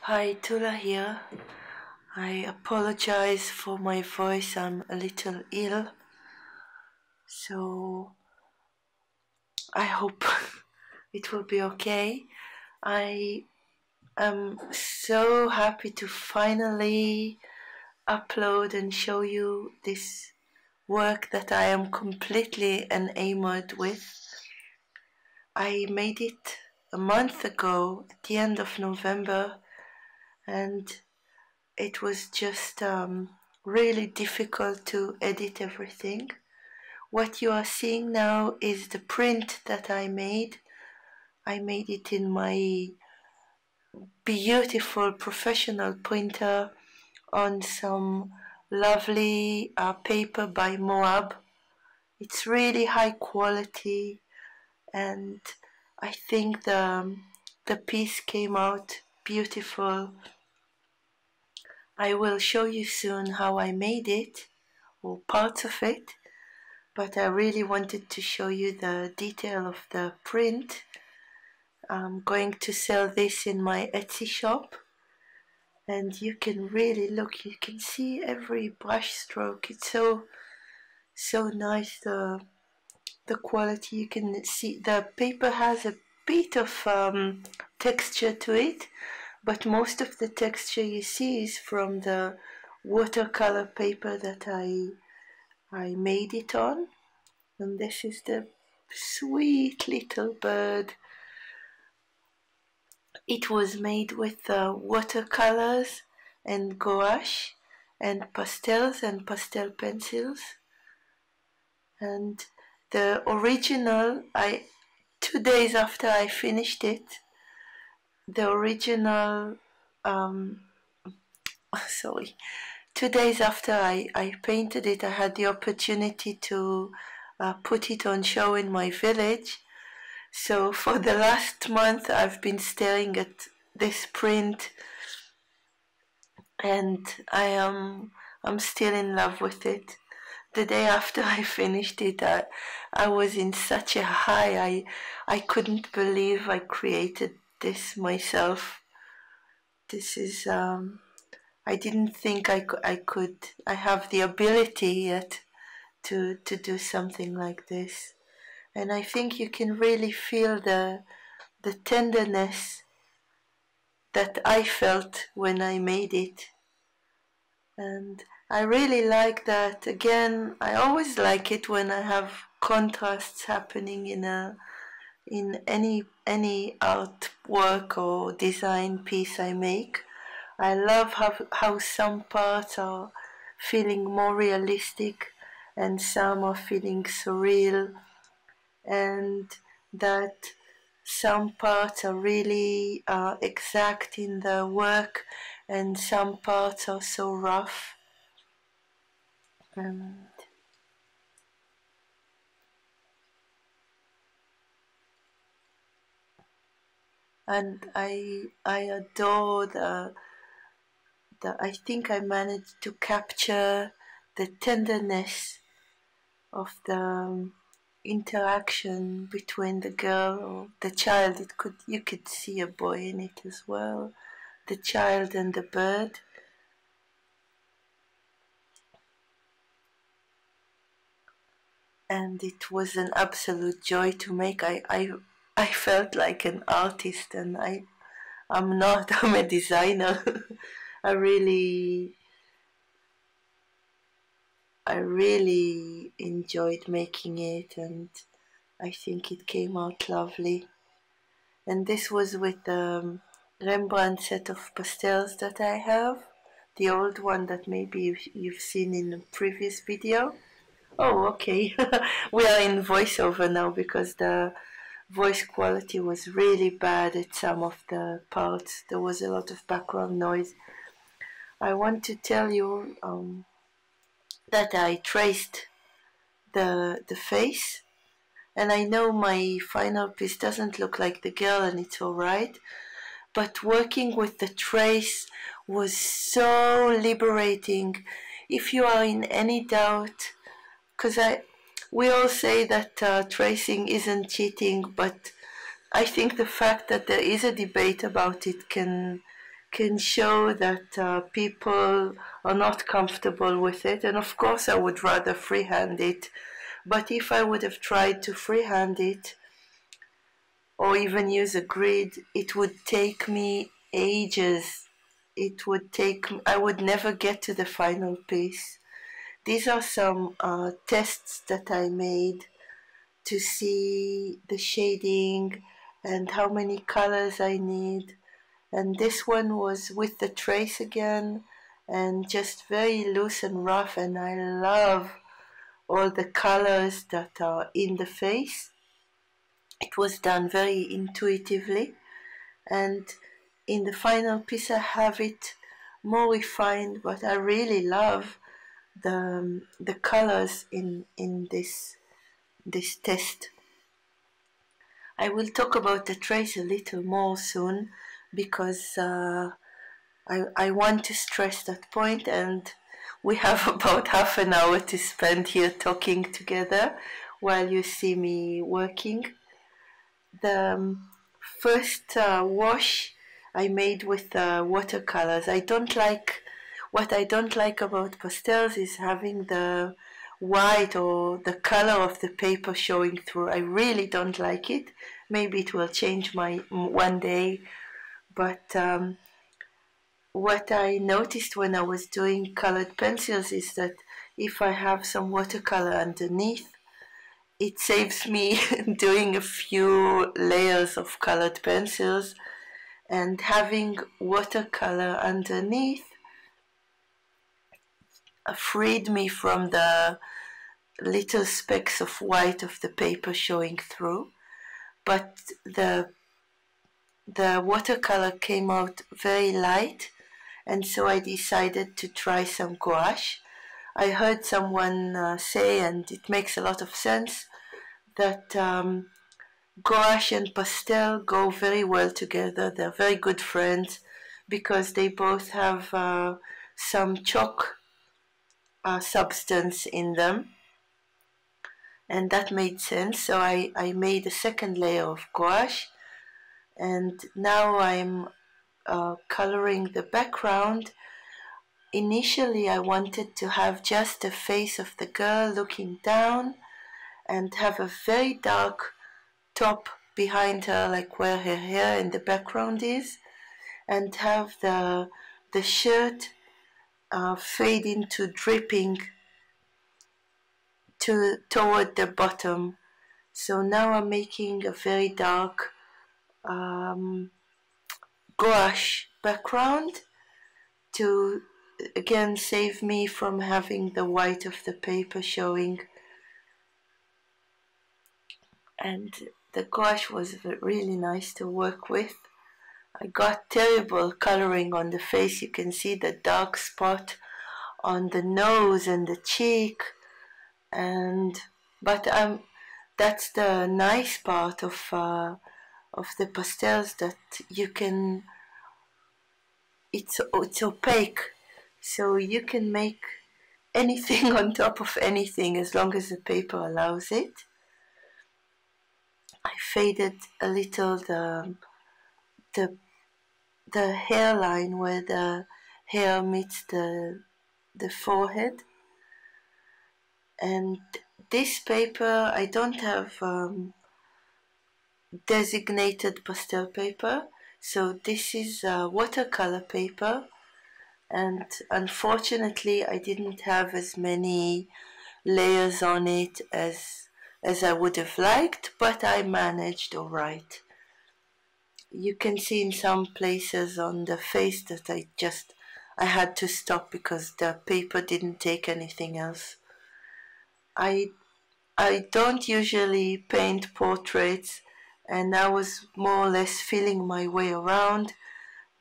Hi, Tula here. I apologize for my voice, I'm a little ill. So I hope it will be okay. I am so happy to finally upload and show you this work that I am completely enamored with. I made it a month ago at the end of November, and it was just really difficult to edit everything. What you are seeing now is the print that I made. I made it in my beautiful professional printer on some lovely paper by Moab. It's really high quality, and I think the piece came out beautiful. I will show you soon how I made it, or parts of it, but I really wanted to show you the detail of the print. I'm going to sell this in my Etsy shop, and you can really look, you can see every brush stroke. It's so nice, the quality. You can see the paper has a bit of texture to it, but most of the texture you see is from the watercolor paper that I made it on. And this is the sweet little bird. It was made with watercolors and gouache and pastels and pastel pencils. And the original, 2 days after I finished it, the original, sorry, 2 days after I painted it, I had the opportunity to put it on show in my village. So for the last month I've been staring at this print, and I'm still in love with it. The day after I finished it, I was in such a high. I couldn't believe I created this myself. This is I didn't think I could. I have the ability yet to do something like this, and I think you can really feel the tenderness that I felt when I made it. And I really like that. Again, I always like it when I have contrasts happening in any artwork or design piece I make. I love how some parts are feeling more realistic and some are feeling surreal, and that some parts are really exact in the work and some parts are so rough. And I adore I think I managed to capture the tenderness of the interaction between the girl or the child. You could see a boy in it as well, the child and the bird. And it was an absolute joy to make. I felt like an artist, and I'm not. I'm a designer. I really enjoyed making it, and I think it came out lovely. And this was with the Rembrandt set of pastels that I have, the old one that maybe you've seen in a previous video. Oh, okay. We are in voiceover now because the voice quality was really bad at some of the parts. There was a lot of background noise. I want to tell you that I traced the face, and I know my final piece doesn't look like the girl, and it's alright, but working with the trace was so liberating. If you are in any doubt, because we all say that tracing isn't cheating, but I think the fact that there is a debate about it can can show that people are not comfortable with it, and of course I would rather freehand it, but if I would have tried to freehand it or even use a grid, it would take me ages. I would never get to the final piece. These are some tests that I made to see the shading and how many colors I need. And this one was with the trace again and just very loose and rough, and I love all the colors that are in the face. It was done very intuitively, and in the final piece I have it more refined, but I really love the colors in this test. I will talk about the trace a little more soon because I want to stress that point, and we have about half an hour to spend here talking together while you see me working. The first wash I made with watercolors. What I don't like about pastels is having the white or the color of the paper showing through. I really don't like it. Maybe it will change one day, but what I noticed when I was doing colored pencils is that if I have some watercolor underneath, it saves me doing a few layers of colored pencils, and having watercolor underneath freed me from the little specks of white of the paper showing through. But the watercolor came out very light, and so I decided to try some gouache. I heard someone say, and it makes a lot of sense, that gouache and pastel go very well together. They're very good friends because they both have some chalk substance in them, and that made sense. So I made a second layer of gouache, and now I'm coloring the background. Initially I wanted to have just the face of the girl looking down and have a very dark top behind her, like where her hair in the background is, and have the shirt fade into dripping toward the bottom. So now I'm making a very dark gouache background to again save me from having the white of the paper showing. And the gouache was really nice to work with. I got terrible coloring on the face. You can see the dark spot on the nose and the cheek, but that's the nice part of the pastels, that you can, it's opaque, so you can make anything on top of anything as long as the paper allows it. I faded a little the hairline where the hair meets the forehead. And this paper, I don't have designated pastel paper, so this is watercolor paper, and unfortunately I didn't have as many layers on it as I would have liked, but I managed all right. You can see in some places on the face that I had to stop because the paper didn't take anything else. I don't usually paint portraits, and I was more or less feeling my way around.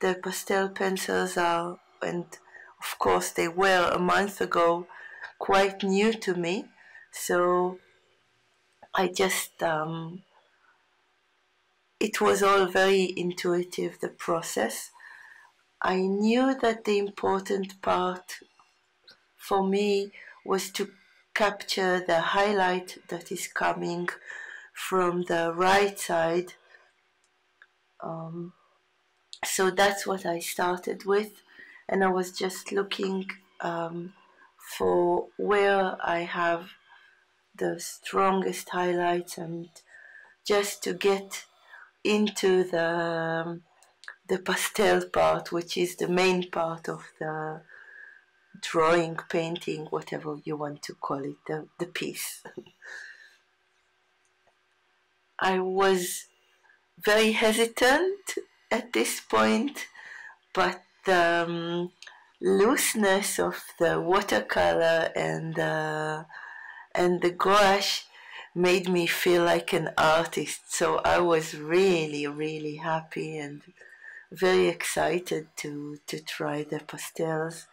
The pastel pencils are, and of course they were a month ago, quite new to me, so I just it was all very intuitive, the process. I knew that the important part for me was to capture the highlight that is coming from the right side So that's what I started with, and I was just looking for where I have the strongest highlights, and just to get into the pastel part, which is the main part of the drawing, painting, whatever you want to call it, the piece. I was very hesitant at this point, but the looseness of the watercolor and the gouache made me feel like an artist. So I was really, really happy and very excited to try the pastels.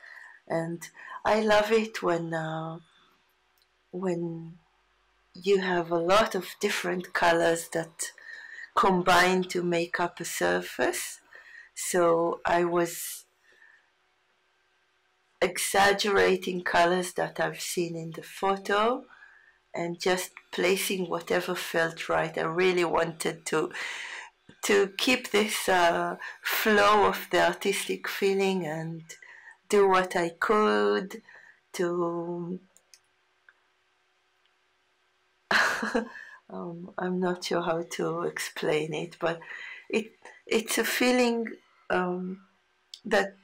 And I love it when you have a lot of different colors that combine to make up a surface. So I was exaggerating colors that I've seen in the photo and just placing whatever felt right. I really wanted to keep this flow of the artistic feeling and do what I could to I'm not sure how to explain it, but it's a feeling that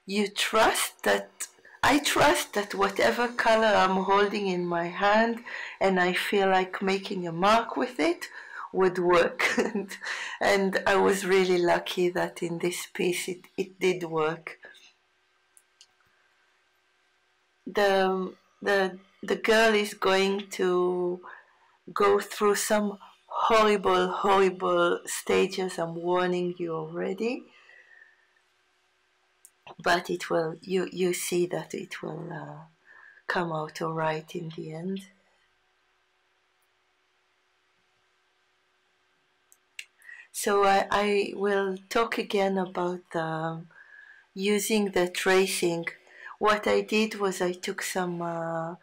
you trust that I trust that whatever color I'm holding in my hand and I feel like making a mark with it would work. And I was really lucky that in this piece it did work. The girl is going to go through some horrible, horrible stages. I'm warning you already. But it will, you see that it will come out all right in the end. So I will talk again about using the tracing. What I did was I took some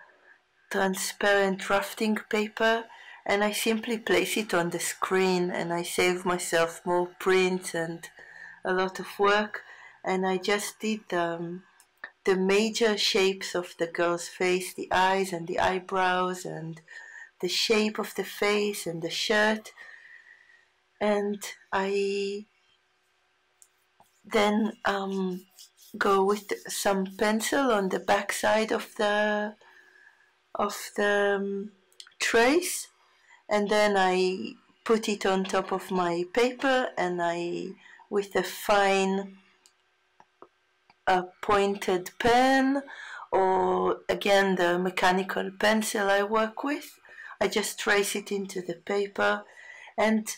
transparent drafting paper and I simply place it on the screen, and I save myself more prints and a lot of work. And I just did the major shapes of the girl's face, the eyes and the eyebrows and the shape of the face and the shirt. And I then go with some pencil on the back side of the trace, and then I put it on top of my paper, and I, with a fine pointed pen, or again the mechanical pencil I work with, I just trace it into the paper. And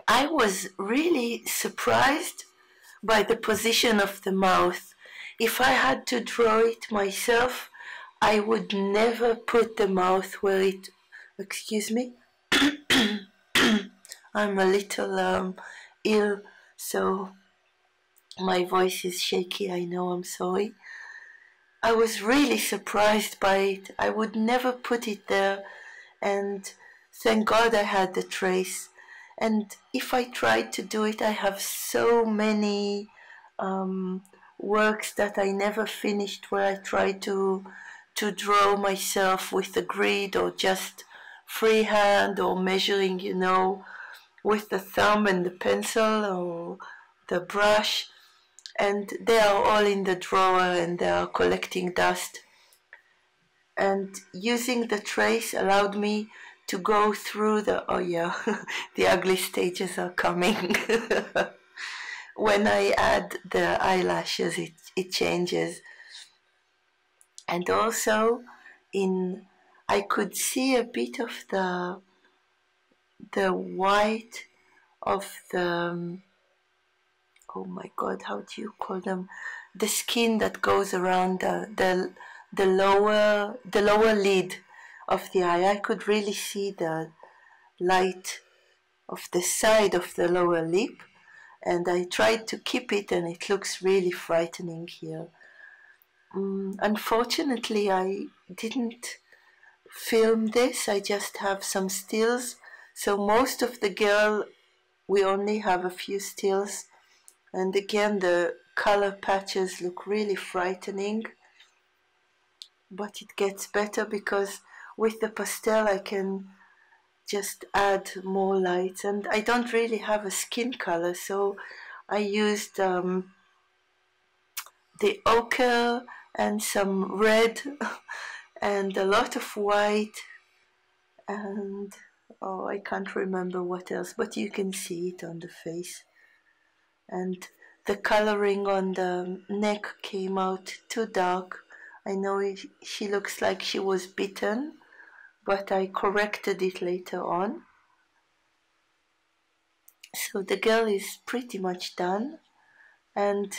I was really surprised by the position of the mouth. If I had to draw it myself, I would never put the mouth where it, excuse me, I'm a little ill, so my voice is shaky, I know, I'm sorry. I was really surprised by it. I would never put it there, and thank God I had the trace. And if I tried to do it, I have so many works that I never finished where I tried to draw myself with the grid or just freehand or measuring, you know, with the thumb and the pencil or the brush. And they are all in the drawer and they are collecting dust. And using the trace allowed me to go through the, oh yeah, the ugly stages are coming. When I add the eyelashes, it changes. And also I could see a bit of the white of the, oh my God, how do you call them? The skin that goes around the lower lid of the eye. I could really see the light of the side of the lower lip, and I tried to keep it, and it looks really frightening here. Unfortunately, I didn't film this. I just have some stills, so most of the girl we only have a few stills, and again the color patches look really frightening, but it gets better because with the pastel I can just add more lights, and I don't really have a skin color, so I used the ochre and some red and a lot of white, and oh, I can't remember what else, but you can see it on the face. And the coloring on the neck came out too dark. I know she looks like she was bitten, but I corrected it later on. So the girl is pretty much done. And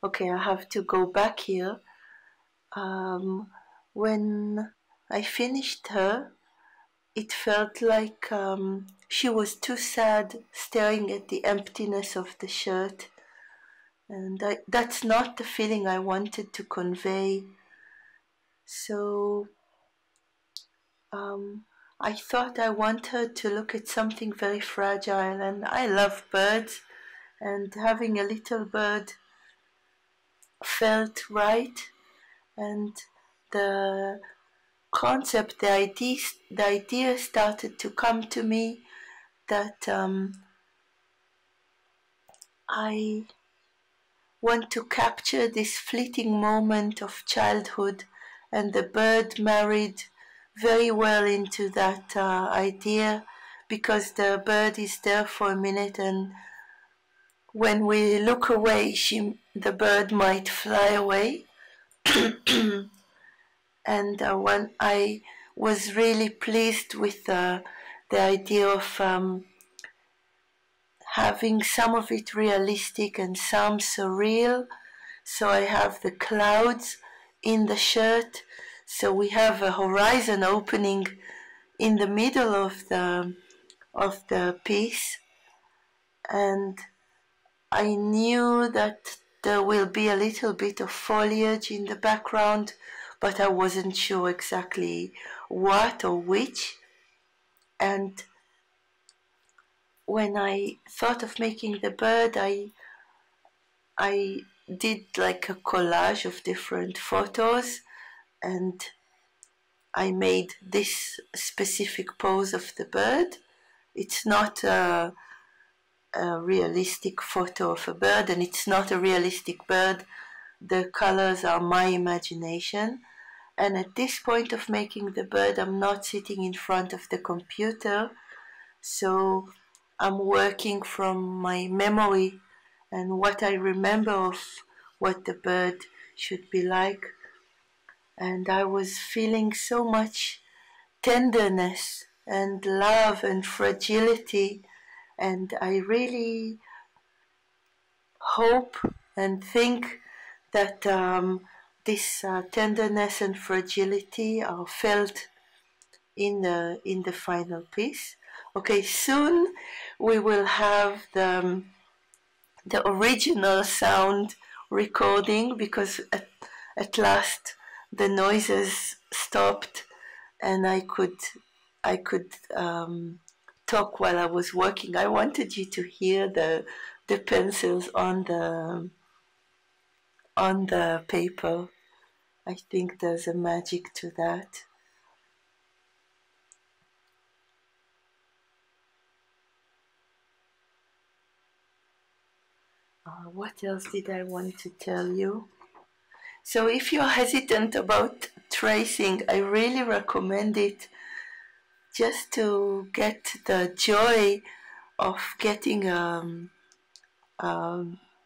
okay, I have to go back here. When I finished her, it felt like she was too sad, staring at the emptiness of the shirt. And that's not the feeling I wanted to convey. So I thought I want her to look at something very fragile, and I love birds, and having a little bird felt right. And the concept, the idea started to come to me that I want to capture this fleeting moment of childhood, and the bird married very well into that idea, because the bird is there for a minute, and when we look away, the bird might fly away. And when I was really pleased with the idea of having some of it realistic and some surreal. So I have the clouds in the shirt. So we have a horizon opening in the middle of the piece, and I knew that there will be a little bit of foliage in the background, but I wasn't sure exactly what or which. And when I thought of making the bird, I did like a collage of different photos, and I made this specific pose of the bird. It's not a realistic photo of a bird, and it's not a realistic bird. The colors are my imagination. And at this point of making the bird, I'm not sitting in front of the computer, so I'm working from my memory and what I remember of what the bird should be like. And I was feeling so much tenderness and love and fragility, and I really hope and think that this tenderness and fragility are felt in the final piece. Okay, soon we will have the original sound recording, because at last the noises stopped, and I could talk while I was working. I wanted you to hear the pencils on the paper. I think there's a magic to that. What else did I want to tell you? So if you're hesitant about tracing, I really recommend it, just to get the joy of getting a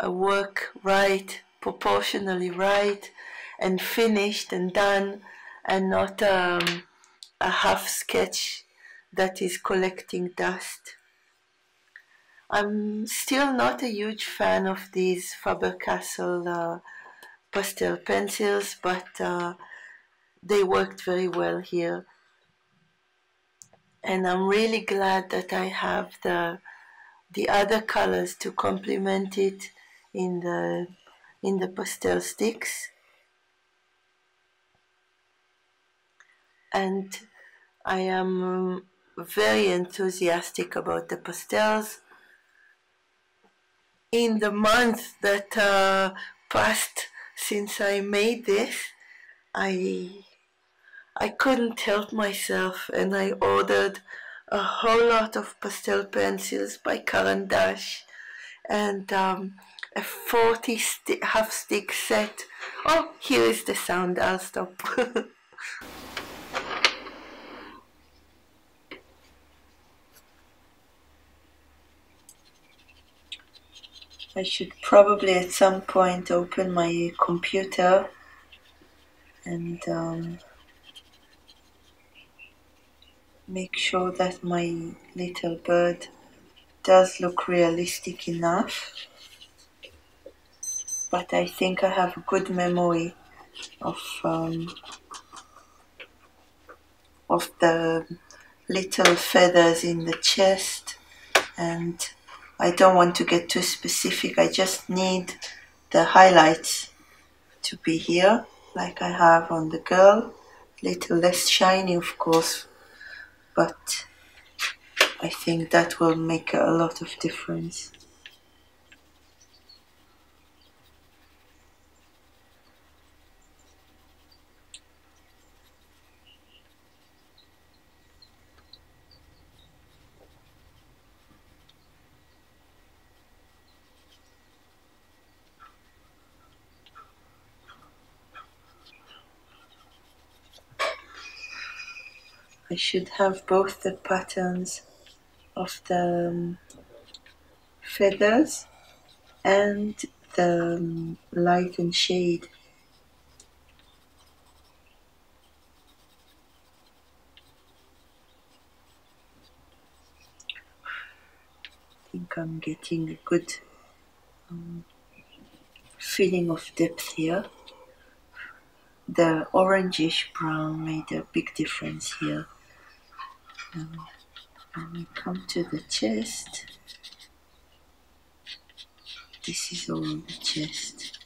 work right, proportionally right, and finished and done, and not a half sketch that is collecting dust. I'm still not a huge fan of these Faber-Castell pastel pencils, but they worked very well here. And I'm really glad that I have the other colors to complement it in the pastel sticks. And I am very enthusiastic about the pastels. in the month that passed since I made this, I I couldn't help myself, and I ordered a whole lot of pastel pencils by Caran d'Ache and a 40 half stick set. Oh, here is the sound. I'll stop. I should probably at some point open my computer and make sure that my little bird does look realistic enough. But I think I have a good memory of the little feathers in the chest, and I don't want to get too specific. I just need the highlights to be here, like I have on the girl. Little less shiny, of course, but I think that will make a lot of difference. I should have both the patterns of the feathers and the light and shade. I think I'm getting a good feeling of depth here. The orangish brown made a big difference here. When we come to the chest, this is all the chest.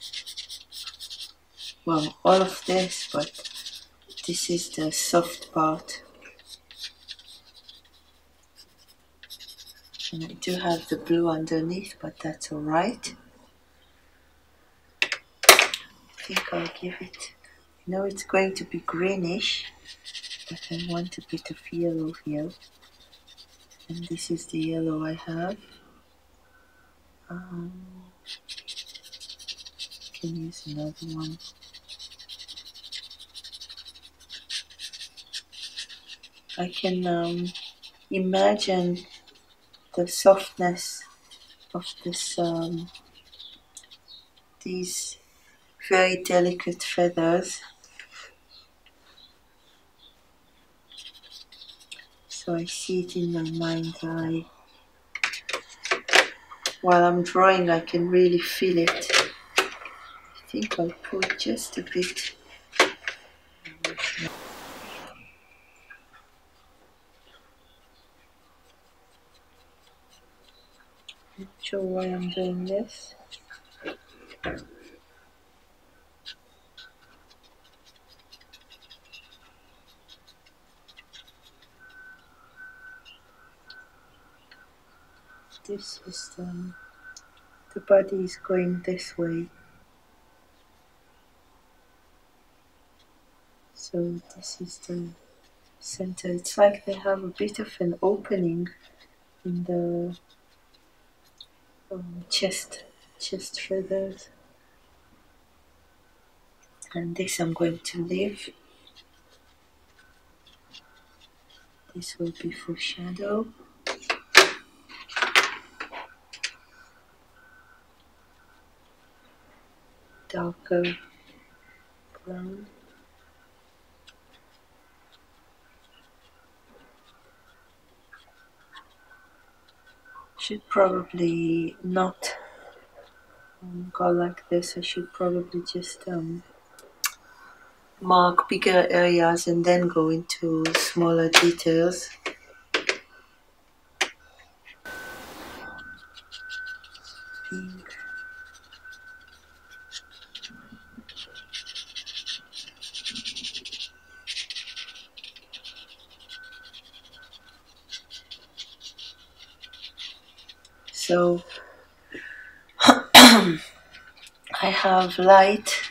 Well, all of this, but this is the soft part. And I do have the blue underneath, but that's alright. I think I'll give it, I know it's going to be greenish, but I want a bit of yellow here. And this is the yellow I have. I can use another one. I can imagine the softness of this these very delicate feathers. So I see it in my mind's eye. While I'm drawing, I can really feel it. I think I'll put just a bit. Not sure why I'm doing this. This is the body is going this way. So this is the center. It's like they have a bit of an opening in the chest feathers. And this I'm going to leave. This will be for shadow. Darker brown. Should probably not go like this. I should probably just mark bigger areas and then go into smaller details. Pink. So I have light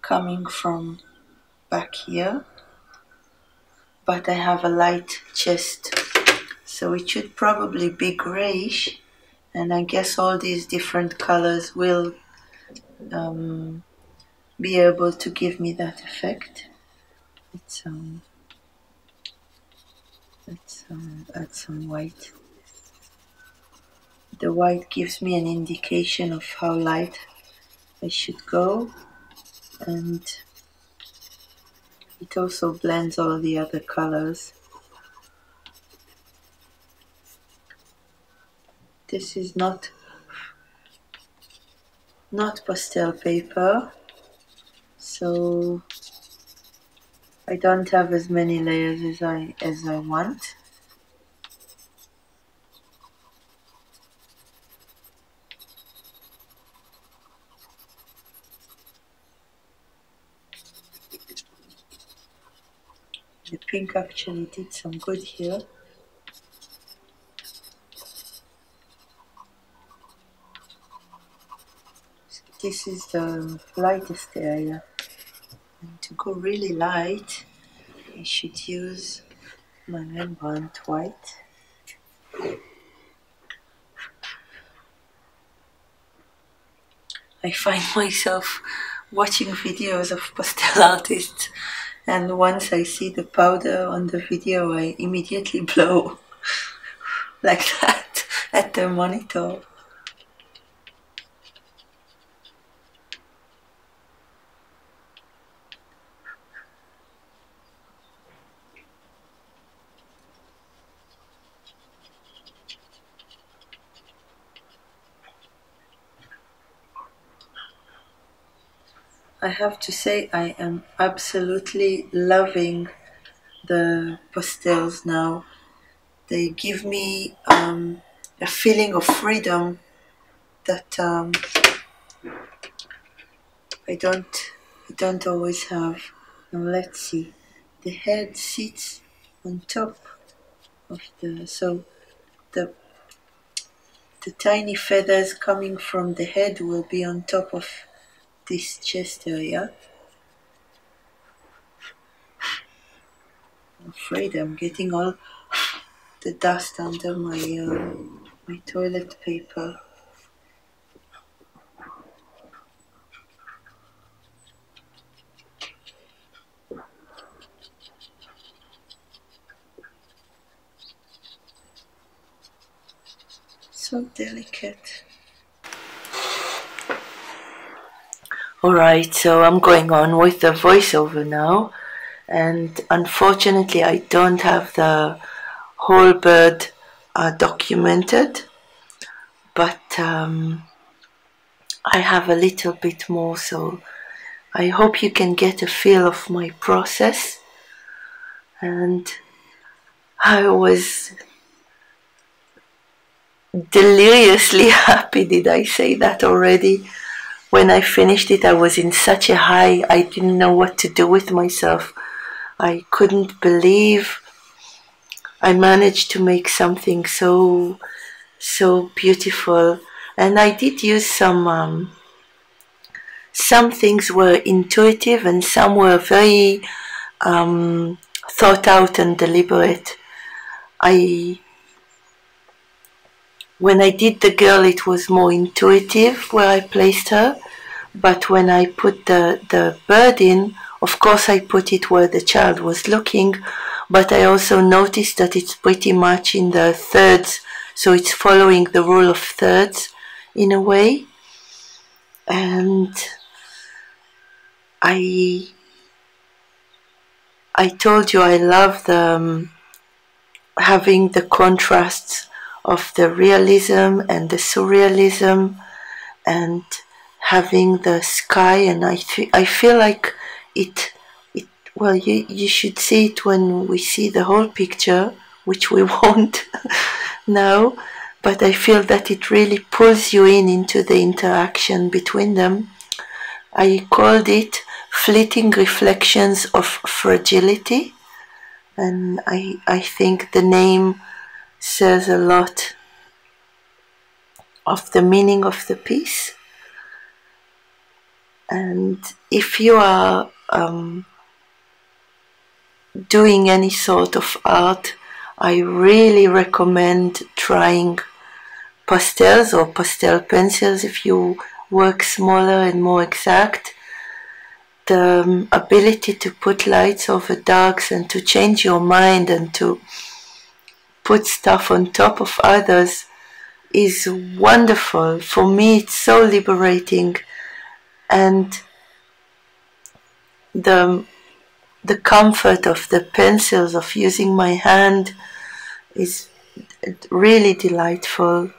coming from back here, but I have a light chest, so it should probably be grayish, and I guess all these different colors will be able to give me that effect. Let's add some white. The white gives me an indication of how light I should go, and it also blends all the other colors. This is not pastel paper, so I don't have as many layers as I want. The pink actually did some good here. So this is the lightest area. And to go really light, I should use my Rembrandt white. I find myself watching videos of pastel artists, and once I see the powder on the video, I immediately blow like that at the monitor. I have to say I am absolutely loving the pastels now. They give me a feeling of freedom that I don't always have. Now let's see. The head sits on top of the tiny feathers coming from the head will be on top of this chest area. I'm afraid I'm getting all the dust under my toilet paper. So delicate. Alright, so I'm going on with the voiceover now, and unfortunately I don't have the whole bird documented, but I have a little bit more, so I hope you can get a feel of my process. And I was deliriously happy. Did I say that already? When I finished it, I was in such a high, I didn't know what to do with myself. I couldn't believe I managed to make something so beautiful. And I did use some things were intuitive and some were very thought out and deliberate. When I did the girl, it was more intuitive where I placed her, but when I put the bird in, of course I put it where the child was looking, but I also noticed that it's pretty much in the thirds, so it's following the rule of thirds in a way. And I told you I love having the contrasts of the realism and the surrealism, and having the sky, and I feel like it well, you should see it when we see the whole picture, which we won't now, but I feel that it really pulls you into the interaction between them. I called it Fleeting Reflections of Fragility, and I think the name says a lot of the meaning of the piece. And if you are doing any sort of art, I really recommend trying pastels or pastel pencils if you work smaller and more exact. The ability to put lights over darks and to change your mind and to put stuff on top of others is wonderful. For me, it's so liberating, and the comfort of the pencils, of using my hand, is really delightful.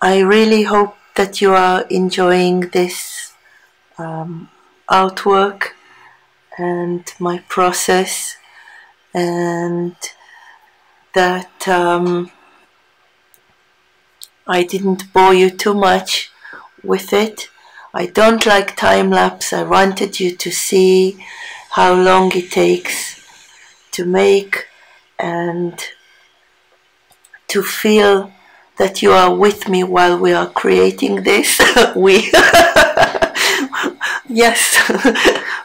I really hope that you are enjoying this artwork and my process, and that I didn't bore you too much with it. I don't like time-lapse. I wanted you to see how long it takes to make and to feel that you are with me while we are creating this. Yes,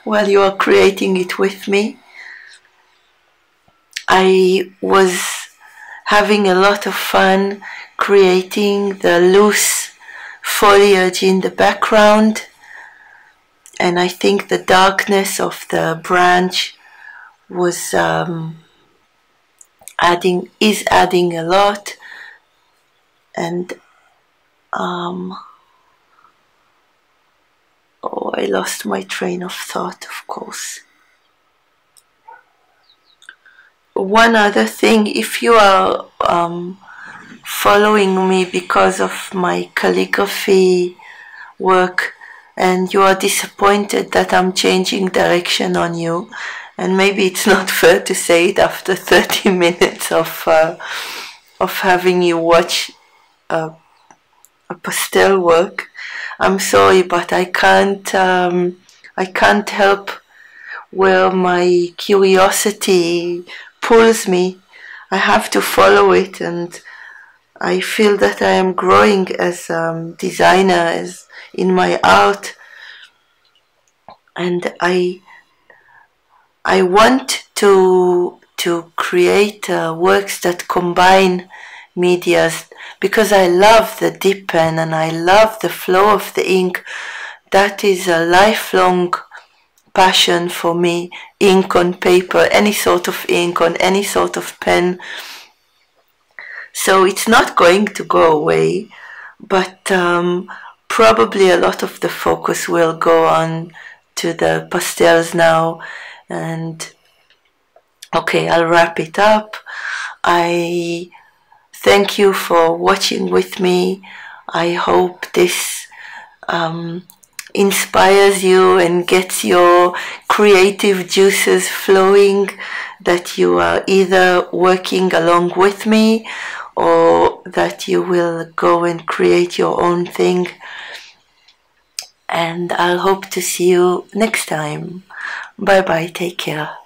while you are creating it with me. I was having a lot of fun creating the loose foliage in the background, and I think the darkness of the branch was adding a lot. And oh, I lost my train of thought, of course. One other thing, if you are following me because of my calligraphy work and you are disappointed that I'm changing direction on you, and maybe it's not fair to say it after 30 minutes of having you watch a pastel work. I'm sorry, but I can't help where my curiosity pulls me. I have to follow it, and I feel that I am growing as a designer, as in my art, and I want to create works that combine medias, because I love the dip pen and I love the flow of the ink. That is a lifelong passion for me. Ink on paper, any sort of ink on any sort of pen. So it's not going to go away, but probably a lot of the focus will go on to the pastels now. And okay, I'll wrap it up. I thank you for watching with me. I hope this inspires you and gets your creative juices flowing, that you are either working along with me or that you will go and create your own thing. And I'll hope to see you next time. Bye bye, take care.